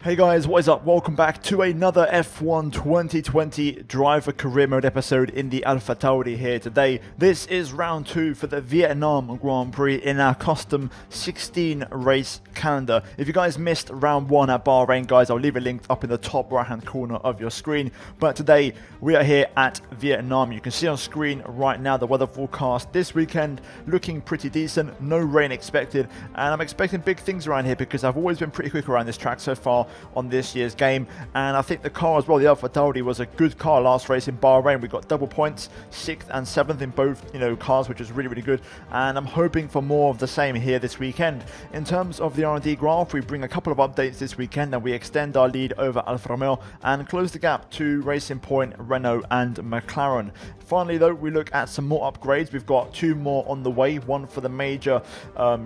Hey guys, what is up? Welcome back to another F1 2020 Driver Career Mode episode in the AlphaTauri here today. This is round 2 for the Vietnam Grand Prix in our custom 16 race calendar. If you guys missed round 1 at Bahrain, guys, I'll leave a link up in the top right hand corner of your screen. But today we are here at Vietnam. You can see on screen right now the weather forecast this weekend looking pretty decent, no rain expected, and I'm expecting big things around here because I've always been pretty quick around this track so far on this year's game, and I think the car as well, the AlphaTauri, was a good car last race in Bahrain. We got double points, 6th and 7th in both cars, which is really good, and I'm hoping for more of the same here this weekend. In terms of the R&D graph, we bring a couple of updates this weekend and we extend our lead over Alfa Romeo and close the gap to Racing Point, Renault and McLaren. Finally though, we look at some more upgrades. We've got 2 more on the way, one for the major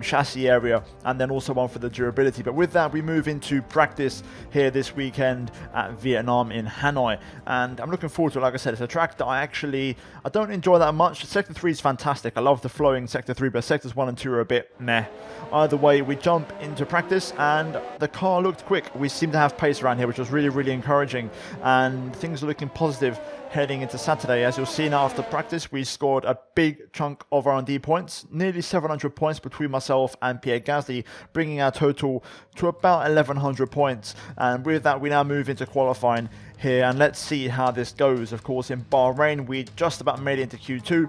chassis area and then also one for the durability. But with that, we move into practice here this weekend at Vietnam in Hanoi, and I'm looking forward to it. Like I said, it's a track that I don't enjoy that much. Sector 3 is fantastic. I love the flowing Sector 3, but Sectors 1 and 2 are a bit meh. Either way, we jump into practice and the car looked quick. We seem to have pace around here, which was really encouraging, and things are looking positive heading into Saturday. As you'll see now after practice, we scored a big chunk of R&D points, nearly 700 points between myself and Pierre Gasly, bringing our total to about 1100 points. And with that, we now move into qualifying here, and let's see how this goes. Of course, in Bahrain, we just about made it into Q2.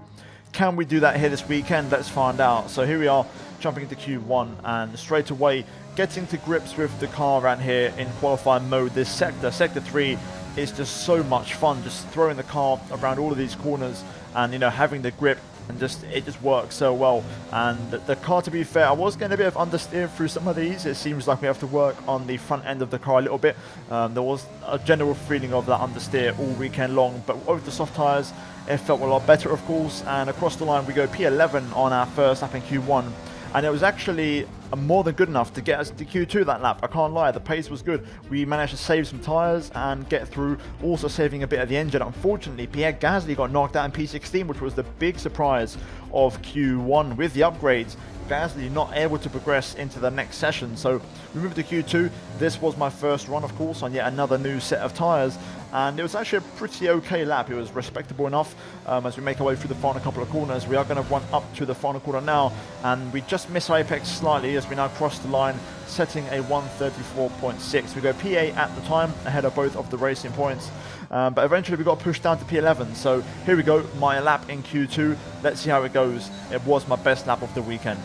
Can we do that here this weekend? Let's find out. So here we are, jumping into Q1, and straight away getting to grips with the car around here in qualifying mode. This sector 3, is just so much fun, just throwing the car around all of these corners and having the grip, and it just works so well. And the car, to be fair, I was getting a bit of understeer through some of these. It seems like we have to work on the front end of the car a little bit. There was a general feeling of that understeer all weekend long, but with the soft tyres it felt a lot better, of course. And across the line we go P11 on our first lap in Q1, and it was actually more than good enough to get us to Q2 that lap. I can't lie, the pace was good. We managed to save some tyres and get through, also saving a bit of the engine. Unfortunately, Pierre Gasly got knocked out in P16, which was the big surprise of Q1. With the upgrades, Gasly not able to progress into the next session, so we moved to Q2. This was my first run, of course, on yet another new set of tyres, and it was actually a pretty okay lap. It was respectable enough. As we make our way through the final couple of corners, we are going to run up to the final corner now, and we just miss our apex slightly as we now cross the line, setting a 134.6. We go P8 at the time, ahead of both of the Racing Points, but eventually we got pushed down to P11. So here we go, my lap in Q2. Let's see how it goes. It was my best lap of the weekend.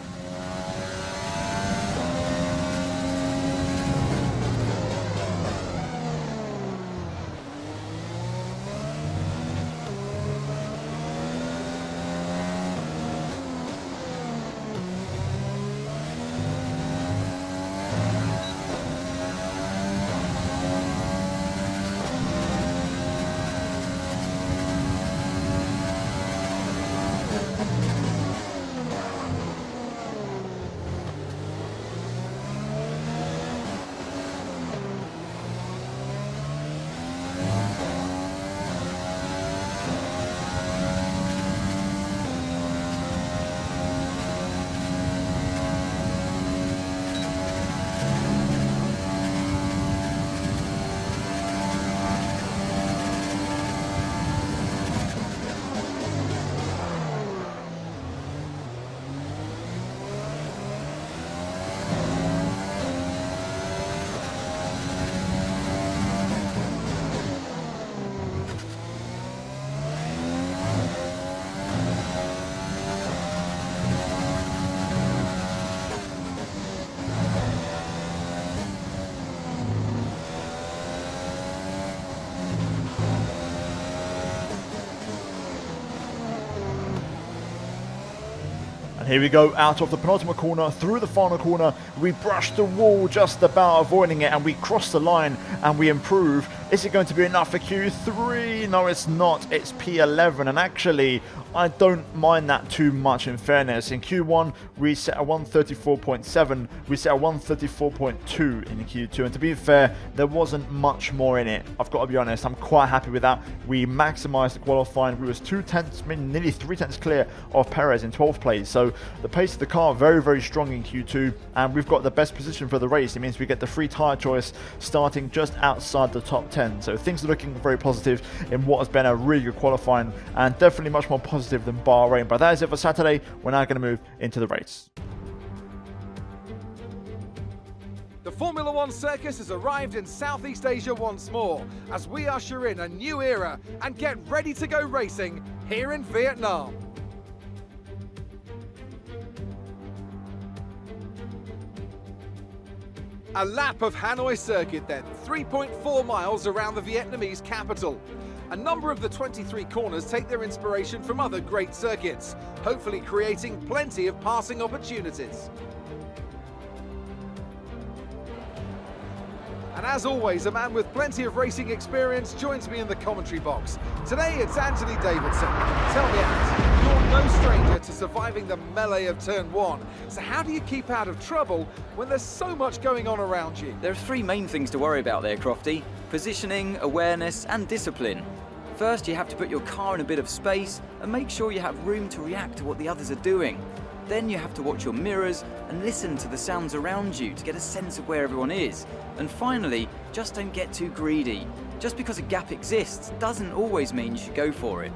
Here we go, out of the penultimate corner, through the final corner. We brush the wall just about, avoiding it, and we cross the line and we improve Is it going to be enough for Q3? No, it's not. It's P11, and actually, I don't mind that too much in fairness. In Q1, we set a 134.7, we set a 134.2 in Q2, and to be fair, there wasn't much more in it. I've got to be honest, I'm quite happy with that. We maximised the qualifying. We was 2/10, nearly 3/10 clear of Perez in 12th place, so the pace of the car very, very strong in Q2, and we've got the best position for the race. It means we get the free tyre choice starting just outside the top 10, so things are looking very positive in what has been a really good qualifying, and definitely much more positive than Bahrain. But that is it for Saturday. We're now going to move into the race. The Formula One circus has arrived in Southeast Asia once more as we usher in a new era and get ready to go racing here in Vietnam. A lap of Hanoi circuit then, 3.4 miles around the Vietnamese capital. A number of the 23 corners take their inspiration from other great circuits, hopefully creating plenty of passing opportunities. And as always, a man with plenty of racing experience joins me in the commentary box. Today it's Anthony Davidson. Tell me, Ant, you're no stranger to surviving the melee of turn 1. So how do you keep out of trouble when there's so much going on around you? There are three main things to worry about there, Crofty: positioning, awareness and discipline. First, you have to put your car in a bit of space and make sure you have room to react to what the others are doing. Then you have to watch your mirrors and listen to the sounds around you to get a sense of where everyone is. And finally, just don't get too greedy. Just because a gap exists doesn't always mean you should go for it.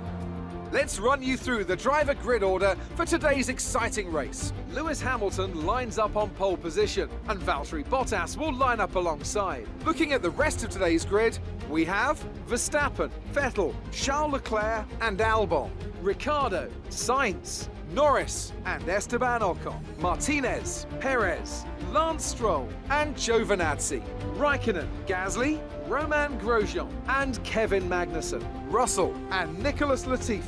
Let's run you through the driver grid order for today's exciting race. Lewis Hamilton lines up on pole position and Valtteri Bottas will line up alongside. Looking at the rest of today's grid, we have Verstappen, Vettel, Charles Leclerc and Albon, Ricciardo, Sainz, Norris and Esteban Ocon, Martinez, Perez, Lance Stroll and Giovinazzi, Raikkonen, Gasly, Romain Grosjean and Kevin Magnussen, Russell and Nicholas Latifi.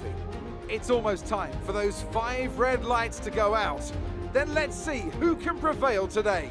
It's almost time for those 5 red lights to go out. Then let's see who can prevail today.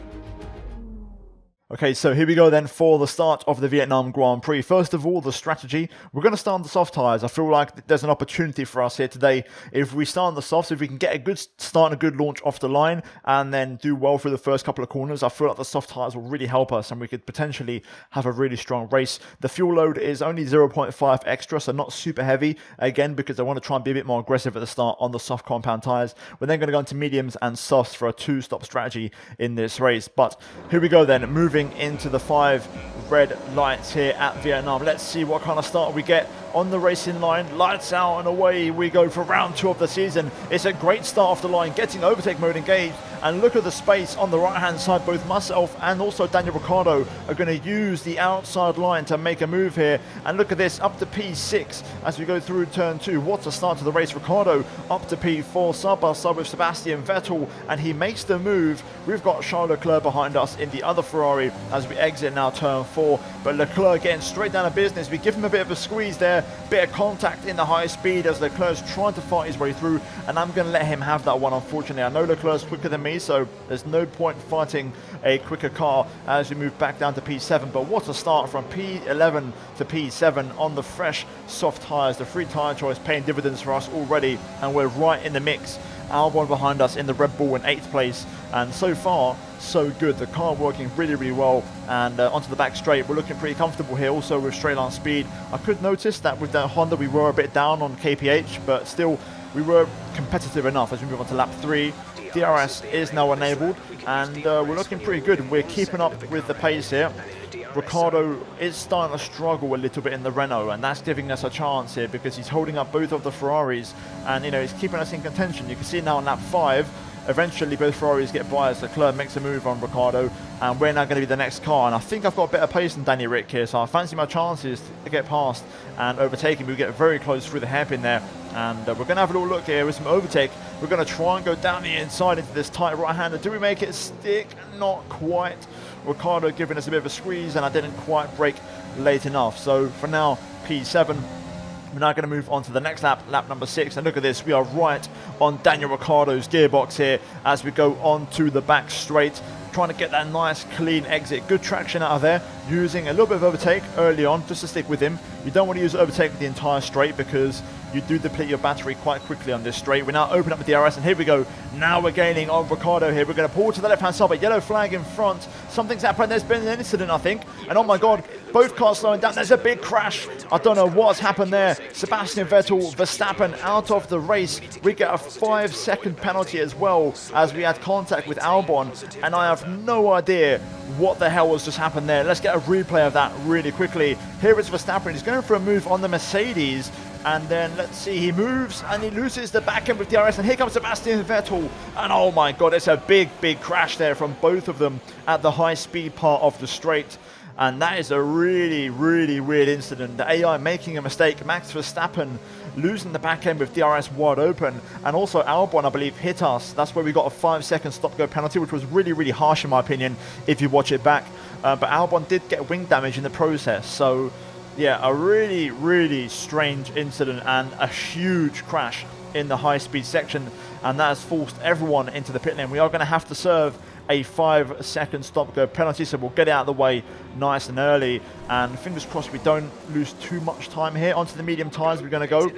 Okay, so here we go then for the start of the Vietnam Grand Prix. First of all, the strategy. We're going to start on the soft tyres. I feel like there's an opportunity for us here today. If we start on the softs, if we can get a good start and a good launch off the line and then do well through the first couple of corners, I feel like the soft tyres will really help us and we could potentially have a really strong race. The fuel load is only 0.5 extra, so not super heavy. Again, because I want to try and be a bit more aggressive at the start on the soft compound tyres. We're then going to go into mediums and softs for a 2-stop strategy in this race. But here we go then, moving into the 5 red lights here at Vietnam. Let's see what kind of start we get on the racing line. Lights out and away we go for round 2 of the season. It's a great start off the line, getting overtake mode engaged, and look at the space on the right hand side. Both myself and also Daniel Ricciardo are going to use the outside line to make a move here, and look at this, up to P6 as we go through turn 2. What a start to the race. Ricciardo up to P4, side by side with Sebastian Vettel, and he makes the move. We've got Charles Leclerc behind us in the other Ferrari as we exit now turn 4, but Leclerc getting straight down to business. We give him a bit of a squeeze there, bit of contact in the high speed as Leclerc's trying to fight his way through, and I'm going to let him have that one. Unfortunately, I know Leclerc's quicker than me, so there's no point fighting a quicker car as we move back down to P7. But what a start from P11 to P7 on the fresh soft tyres. The free tyre choice paying dividends for us already, and we're right in the mix. Albon behind us in the Red Bull in 8th place, and so far so good. The car working really, really well, and onto the back straight we're looking pretty comfortable here, also with straight line speed. I could notice that with the Honda we were a bit down on KPH, but still we were competitive enough. As we move on to lap 3, DRS is now enabled, and we're looking pretty good. We're keeping up with the pace here. Ricciardo is starting to struggle a little bit in the Renault, and that's giving us a chance here because he's holding up both of the Ferraris, and he's keeping us in contention. You can see now on lap 5, eventually both Ferraris get by as Leclerc makes a move on Ricciardo, and we're now going to be the next car. And I think I've got a better pace than Danny Rick here, so I fancy my chances to get past and overtake him. We get very close through the hairpin there, and we're going to have a little look here with some overtake. We're going to try and go down the inside into this tight right-hander. Do we make it stick? Not quite. Ricciardo giving us a bit of a squeeze, and I didn't quite brake late enough. So for now, P7. We're now going to move on to the next lap, lap number 6. And look at this, we are right on Daniel Ricciardo's gearbox here as we go on to the back straight. trying to get that nice clean exit. Good traction out of there, using a little bit of overtake early on just to stick with him. You don't want to use overtake the entire straight because you do deplete your battery quite quickly on this straight. We now open up the DRS, and here we go. Now we're gaining on Ricardo here. We're going to pull to the left-hand side, but yellow flag in front. Something's happened. There's been an incident, I think. And oh my God, both cars slowing down. There's a big crash. I don't know what's happened there. Sebastian Vettel, Verstappen out of the race. We get a 5-second penalty as well as we had contact with Albon. And I have no idea what the hell was just happened there. Let's get a replay of that really quickly. Here is Verstappen. He's going for a move on the Mercedes. And then let's see, he moves and he loses the back end with DRS, and here comes Sebastian Vettel. And oh my God, it's a big crash there from both of them at the high speed part of the straight. And that is a really weird incident. The AI making a mistake, Max Verstappen losing the back end with DRS wide open, and also Albon, I believe, hit us. That's where we got a 5-second stop-go penalty, which was really harsh in my opinion if you watch it back. But Albon did get wing damage in the process, so yeah, a really strange incident and a huge crash in the high-speed section, and that has forced everyone into the pit lane. We are going to have to serve a 5-second stop-go penalty, so we'll get it out of the way nice and early, and fingers crossed we don't lose too much time here. Onto the medium tyres we're going to go.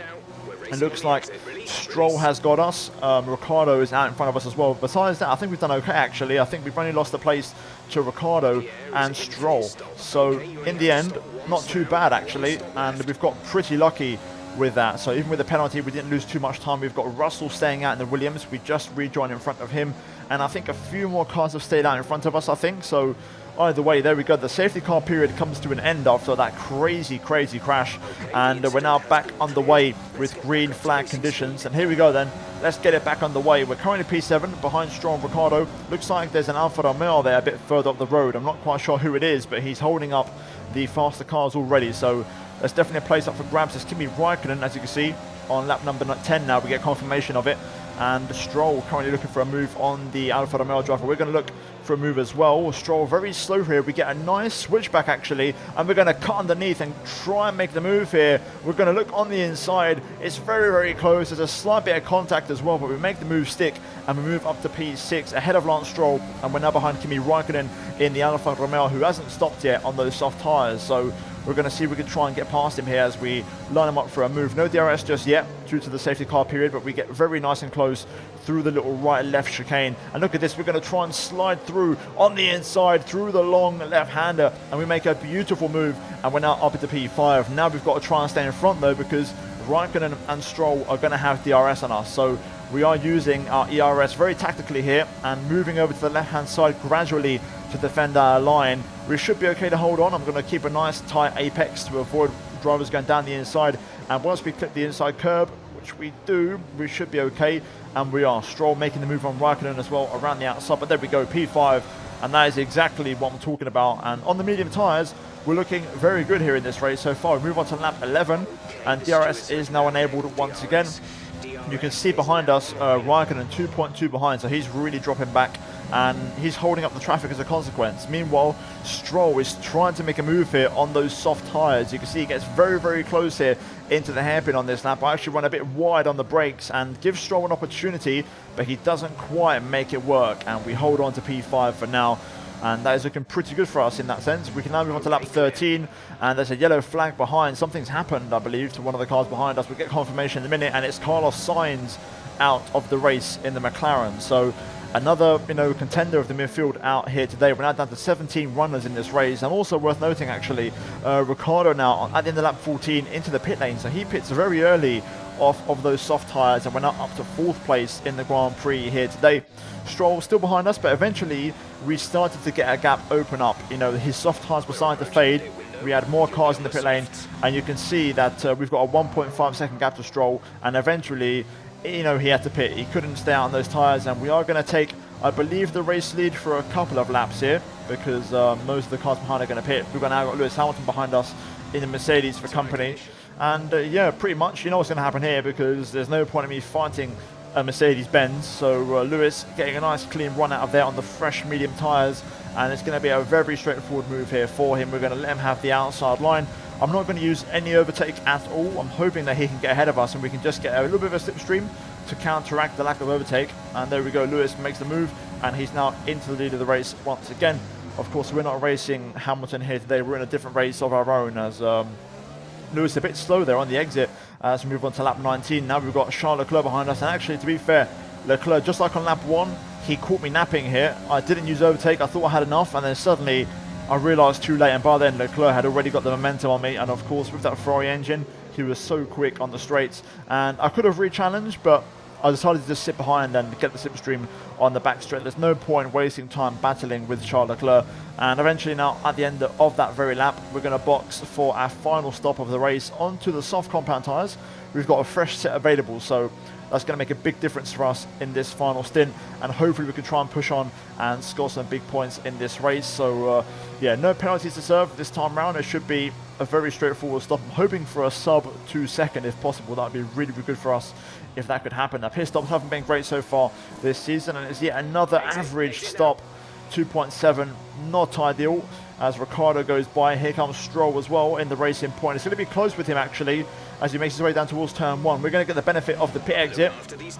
It looks like Stroll has got us. Ricardo is out in front of us as well. Besides that, I think we've done okay, actually. I think we've only lost the place to Ricardo and Stroll. So, in the end, not too bad, actually. And we've got pretty lucky with that. So, even with the penalty, we didn't lose too much time. We've got Russell staying out in the Williams. We just rejoined in front of him. And I think a few more cars have stayed out in front of us, I think. So, either way, there we go. The safety car period comes to an end after that crazy crash, and we're now back underway with green flag conditions. And here we go then. Let's get it back underway. We're currently P7 behind Stroll and Ricardo. Looks like there's an Alfa Romeo there a bit further up the road. I'm not quite sure who it is, but he's holding up the faster cars already. So there's definitely a place up for grabs. There's Kimi Raikkonen, as you can see, on lap number 10 now. We get confirmation of it. And Stroll currently looking for a move on the Alfa Romeo driver. We're going to look for a move as well. Stroll very slow here. We get a nice switchback actually, and we're going to cut underneath and try and make the move here. We're going to look on the inside. It's very close. There's a slight bit of contact as well, but we make the move stick and we move up to P6 ahead of Lance Stroll, and we're now behind Kimi Raikkonen in the Alfa Romeo, who hasn't stopped yet on those soft tyres. So we're going to see if we can try and get past him here as we line him up for a move. No DRS just yet due to the safety car period, but we get very nice and close through the little right-left chicane. And look at this, we're going to try and slide through on the inside through the long left-hander, and we make a beautiful move, and we're now up into P5. Now we've got to try and stay in front though, because Raikkonen and Stroll are going to have DRS on us. So we are using our ERS very tactically here and moving over to the left-hand side gradually to defend our line. We should be okay to hold on. I'm going to keep a nice tight apex to avoid drivers going down the inside, and once we clip the inside curb, which we do, we should be okay, and we are. Stroll making the move on Raikkonen as well around the outside, but there we go, P5, and that is exactly what I'm talking about. And on the medium tyres, we're looking very good here in this race so far. We move on to lap 11, and DRS is now enabled once again. You can see behind us Raikkonen 2.2 behind, so he's really dropping back and he's holding up the traffic as a consequence. Meanwhile, Stroll is trying to make a move here on those soft tyres. You can see he gets very close here into the hairpin on this lap. I actually run a bit wide on the brakes and give Stroll an opportunity, but he doesn't quite make it work, and we hold on to P5 for now. And that is looking pretty good for us in that sense. We can now move on to lap 13, and there's a yellow flag behind. Something's happened, I believe, to one of the cars behind us. We'll get confirmation in a minute, and it's Carlos Sainz out of the race in the McLaren. So another, contender of the midfield out here today. We're now down to 17 runners in this race. And also worth noting, actually, Ricardo now at the end of lap 14 into the pit lane. So he pits very early off of those soft tyres, and we're now up to 4th place in the Grand Prix here today. Stroll still behind us, but eventually we started to get a gap open up. His soft tyres were starting to fade. We had more cars in the pit lane, and you can see that we've got a 1.5 second gap to Stroll, and eventually, he had to pit. He couldn't stay out on those tyres, and we are going to take, I believe, the race lead for a couple of laps here, because most of the cars behind are going to pit. We've now got Lewis Hamilton behind us in the Mercedes for company. And yeah, pretty much, what's going to happen here, because there's no point in me fighting a Mercedes-Benz. So Lewis getting a nice clean run out of there on the fresh medium tyres, and it's going to be a very straightforward move here for him. We're going to let him have the outside line. I'm not going to use any overtake at all. I'm hoping that he can get ahead of us and we can just get a little bit of a slipstream to counteract the lack of overtake. And there we go, Lewis makes the move and he's now into the lead of the race once again. Of course, we're not racing Hamilton here today. We're in a different race of our own, as Lewis a bit slow there on the exit as we move on to lap 19. Now we've got Charles Leclerc behind us, and actually, to be fair, Leclerc, just like on lap 1, he caught me napping here. I didn't use overtake. I thought I had enough, and then suddenly I realised too late, and by then Leclerc had already got the momentum on me. And of course, with that Ferrari engine, he was so quick on the straights, and I could have re-challenged, but I decided to just sit behind and get the slipstream on the back straight. There's no point wasting time battling with Charles Leclerc. And eventually now, at the end of that very lap, we're going to box for our final stop of the race onto the soft compound tyres. We've got a fresh set available, so that's going to make a big difference for us in this final stint, and hopefully we can try and push on and score some big points in this race. So yeah, no penalties to serve this time round. It should be a very straightforward stop. I'm hoping for a sub 2 second if possible. That would be really, really good for us if that could happen. Our pit stops haven't been great so far this season, and it's yet another average stop. 2.7, not ideal, as Ricciardo goes by. Here comes Stroll as well in the racing point. It's going to be close with him actually as he makes his way down towards turn 1. We're going to get the benefit of the pit exit.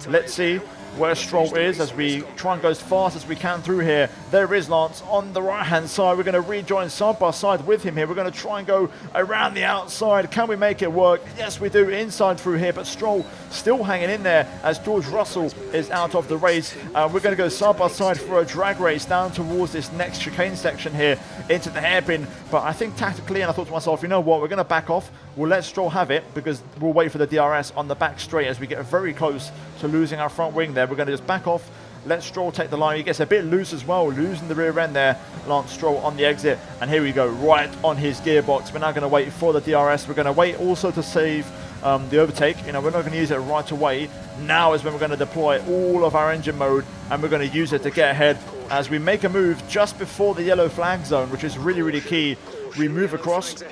Let's see where Stroll is as we try and go as fast as we can through here. There is Lance on the right hand side. We're going to rejoin side by side with him here. We're going to try and go around the outside. Can we make it work? Yes, we do, inside through here, but Stroll still hanging in there as George Russell is out of the race. We're going to go side by side for a drag race down towards this next chicane section here into the hairpin. But I think tactically, and I thought to myself, you know what, we're going to back off. We'll let Stroll have it because we'll wait for the DRS on the back straight as we get very close to losing our front wing there. We're going to just back off, let Stroll take the line. He gets a bit loose as well, losing the rear end there, Lance Stroll on the exit. And here we go, right on his gearbox. We're now going to wait for the DRS. We're going to wait also to save the overtake. You know, we're not going to use it right away. Now is when we're going to deploy all of our engine mode, and we're going to use it to get ahead as we make a move just before the yellow flag zone, which is really, really key. We move across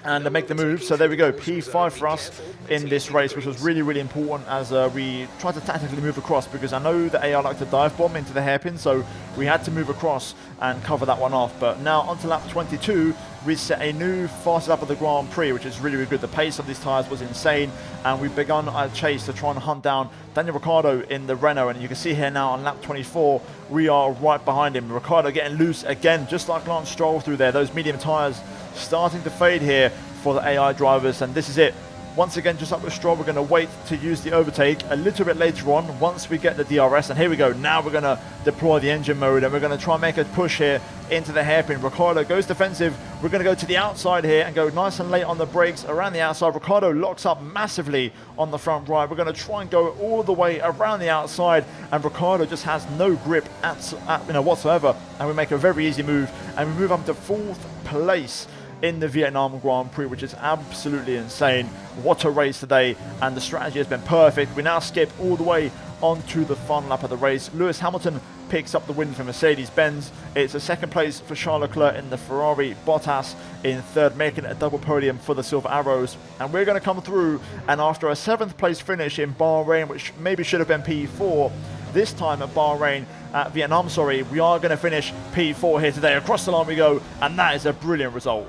and make the move. So there we go, P5 for us in this race, which was really, really important as we tried to tactically move across, because I know the AI like to dive bomb into the hairpin, so we had to move across and cover that one off. But now onto lap 22, we set a new fastest lap of the Grand Prix, which is really, really good. The pace of these tyres was insane, and we've begun our chase to try and hunt down Daniel Ricciardo in the Renault. And you can see here now on lap 24, we are right behind him. Ricciardo getting loose again, just like Lance Stroll through there. Those medium tyres starting to fade here for the AI drivers, and this is it. Once again, just like with Stroll, we're going to wait to use the overtake a little bit later on once we get the DRS. And here we go. Now we're going to deploy the engine mode, and we're going to try and make a push here into the hairpin. Ricciardo goes defensive. We're going to go to the outside here and go nice and late on the brakes around the outside. Ricciardo locks up massively on the front right. We're going to try and go all the way around the outside, and Ricciardo just has no grip whatsoever. And we make a very easy move, and we move up to 4th place in the Vietnam Grand Prix, which is absolutely insane. What a race today, and the strategy has been perfect. We now skip all the way onto the final lap of the race. Lewis Hamilton picks up the win for Mercedes-Benz. It's a 2nd place for Charles Leclerc in the Ferrari, Bottas in 3rd, making it a double podium for the Silver Arrows. And we're going to come through, and after a 7th place finish in Bahrain, which maybe should have been P4, this time at Bahrain, Vietnam, sorry, we are going to finish P4 here today. Across the line we go, and that is a brilliant result.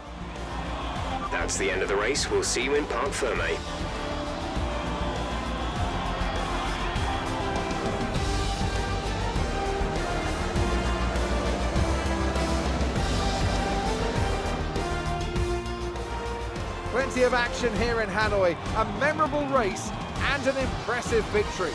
That's the end of the race. We'll see you in Parc Ferme. Plenty of action here in Hanoi, a memorable race and an impressive victory.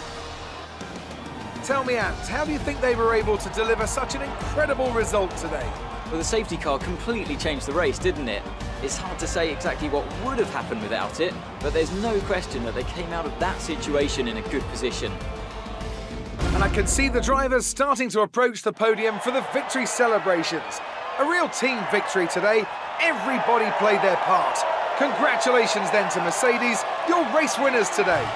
Tell me, Ant, how do you think they were able to deliver such an incredible result today? Well, the safety car completely changed the race, didn't it? It's hard to say exactly what would have happened without it, but there's no question that they came out of that situation in a good position. And I can see the drivers starting to approach the podium for the victory celebrations. A real team victory today. Everybody played their part. Congratulations then to Mercedes, your race winners today.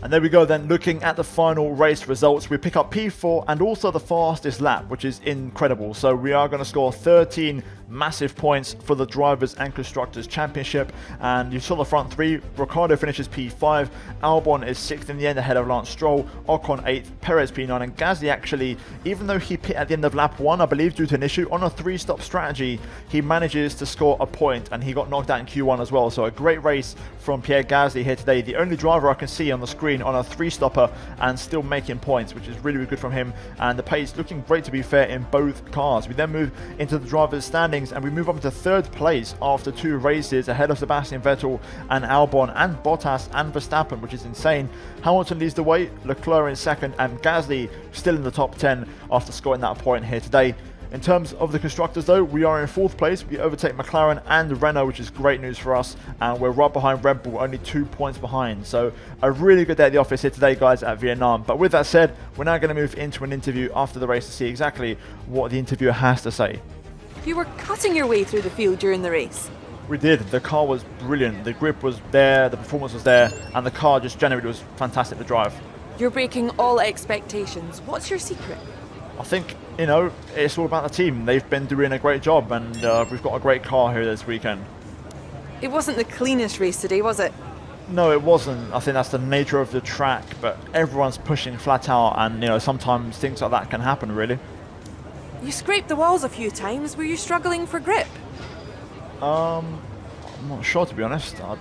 And there we go then, looking at the final race results. We pick up P4 and also the fastest lap, which is incredible. So we are going to score 13 Massive points for the Drivers and Constructors Championship. And you saw the front three. Ricciardo finishes P5, Albon is 6th in the end ahead of Lance Stroll, Ocon 8th, Perez P9, and Gasly actually, even though he pit at the end of lap 1, I believe due to an issue, on a 3-stop strategy, he manages to score a point, and he got knocked out in Q1 as well. So a great race from Pierre Gasly here today. The only driver I can see on the screen on a 3-stopper and still making points, which is really, really good from him. And the pace looking great, to be fair, in both cars. We then move into the drivers' standings, and we move up to 3rd place after 2 races ahead of Sebastian Vettel and Albon and Bottas and Verstappen, which is insane. Hamilton leads the way, Leclerc in 2nd, and Gasly still in the top 10 after scoring that point here today. In terms of the constructors though, we are in 4th place. We overtake McLaren and Renault, which is great news for us, and we're right behind Red Bull, only 2 points behind. So a really good day at the office here today, guys, at Vietnam. But with that said, we're now going to move into an interview after the race to see exactly what the interviewer has to say. You were cutting your way through the field during the race. We did. The car was brilliant. The grip was there, the performance was there, and the car just generally was fantastic to drive. You're breaking all expectations. What's your secret? I think, you know, it's all about the team. They've been doing a great job, and we've got a great car here this weekend. It wasn't the cleanest race today, was it? No, it wasn't. I think that's the nature of the track, but everyone's pushing flat out, and, you know, sometimes things like that can happen, really. You scraped the walls a few times. Were you struggling for grip? I'm not sure, to be honest. I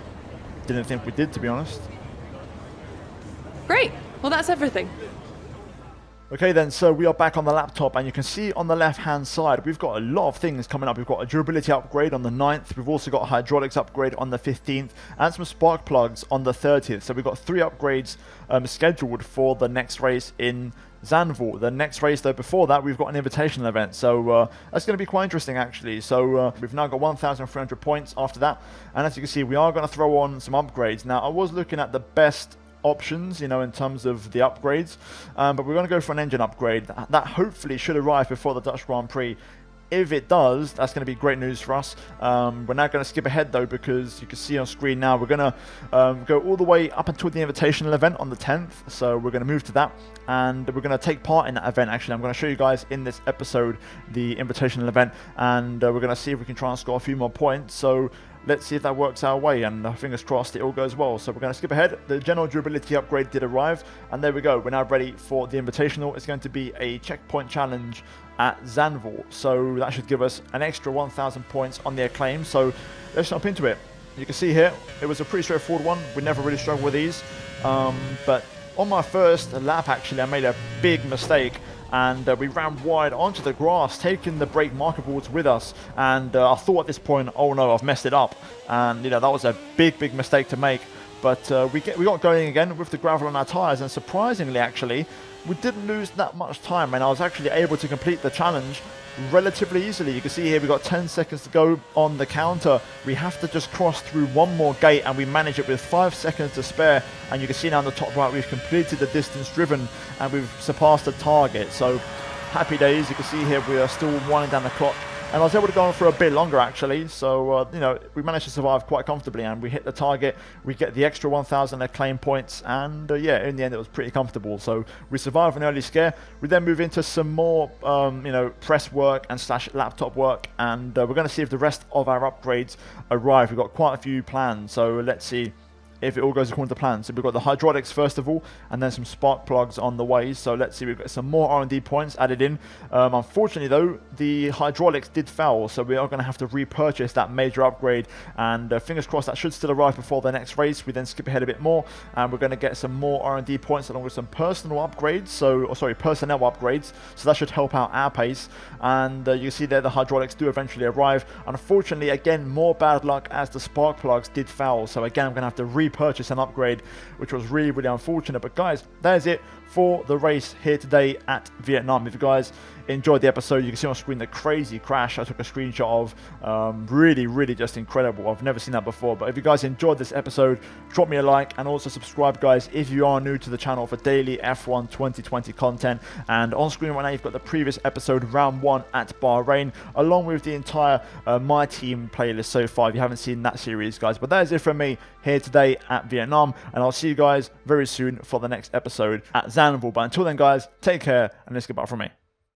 didn't think we did, to be honest. Great. Well, that's everything. Okay then, so we are back on the laptop, and you can see on the left hand side we've got a lot of things coming up. We've got a durability upgrade on the 9th, we've also got a hydraulics upgrade on the 15th, and some spark plugs on the 30th. So we've got 3 upgrades scheduled for the next race in Zandvoort. The next race though before that, we've got an invitational event, so that's going to be quite interesting actually. So we've now got 1,300 points after that, and as you can see, we are going to throw on some upgrades. Now I was looking at the best options, you know, in terms of the upgrades, but we're going to go for an engine upgrade that hopefully should arrive before the Dutch Grand Prix. If it does, that's going to be great news for us. We're now going to skip ahead though, because you can see on screen now we're going to go all the way up until the invitational event on the 10th. So we're going to move to that, and we're going to take part in that event. Actually, I'm going to show you guys in this episode the invitational event, and we're going to see if we can try and score a few more points. So let's see if that works our way, and fingers crossed it all goes well. So we're going to skip ahead. The general durability upgrade did arrive, and there we go. We're now ready for the invitational. It's going to be a checkpoint challenge at Zandvoort, so that should give us an extra 1,000 points on the acclaim. So let's jump into it. You can see here it was a pretty straightforward one. We never really struggled with these, but on my first lap actually I made a big mistake, and we ran wide onto the grass, taking the brake marker boards with us, and I thought at this point, oh no, I've messed it up, and you know, that was a big mistake to make. But we got going again with the gravel on our tyres, and surprisingly actually we didn't lose that much time, and I was actually able to complete the challenge relatively easily. You can see here we've got 10 seconds to go on the counter. We have to just cross through one more gate, and we manage it with 5 seconds to spare, and you can see now on the top right we've completed the distance driven and we've surpassed the target. So happy days. You can see here we are still winding down the clock, and I was able to go on for a bit longer actually. So you know, we managed to survive quite comfortably, and we hit the target. We get the extra 1,000 acclaim points, and yeah, in the end it was pretty comfortable. So we survived an early scare. We then move into some more you know, press work and / laptop work, and we're going to see if the rest of our upgrades arrive. We've got quite a few planned, so let's see if it all goes according to plan. So we've got the hydraulics first of all, and then some spark plugs on the way. So let's see, we've got some more R&D points added in. Unfortunately though, the hydraulics did fail, so we are going to have to repurchase that major upgrade, and fingers crossed that should still arrive before the next race. We then skip ahead a bit more, and we're going to get some more R&D points along with some personal upgrades, personnel upgrades, so that should help out our pace. And you see there the hydraulics do eventually arrive. Unfortunately, again, more bad luck as the spark plugs did fail, so again I'm going to have to repurchase an upgrade, which was really unfortunate. But guys, there's it for the race here today at Vietnam. If you guys enjoyed the episode, you can see on screen the crazy crash I took a screenshot of. Really just incredible. I've never seen that before. But if you guys enjoyed this episode, drop me a like, and also subscribe, guys, if you are new to the channel for daily F1 2020 content. And on screen right now you've got the previous episode, round 1 at Bahrain, along with the entire My Team playlist so far, if you haven't seen that series, guys. But that is it from me here today at Vietnam, and I'll see you guys very soon for the next episode at Zandvoort. But until then, guys, take care, and let's get back from me.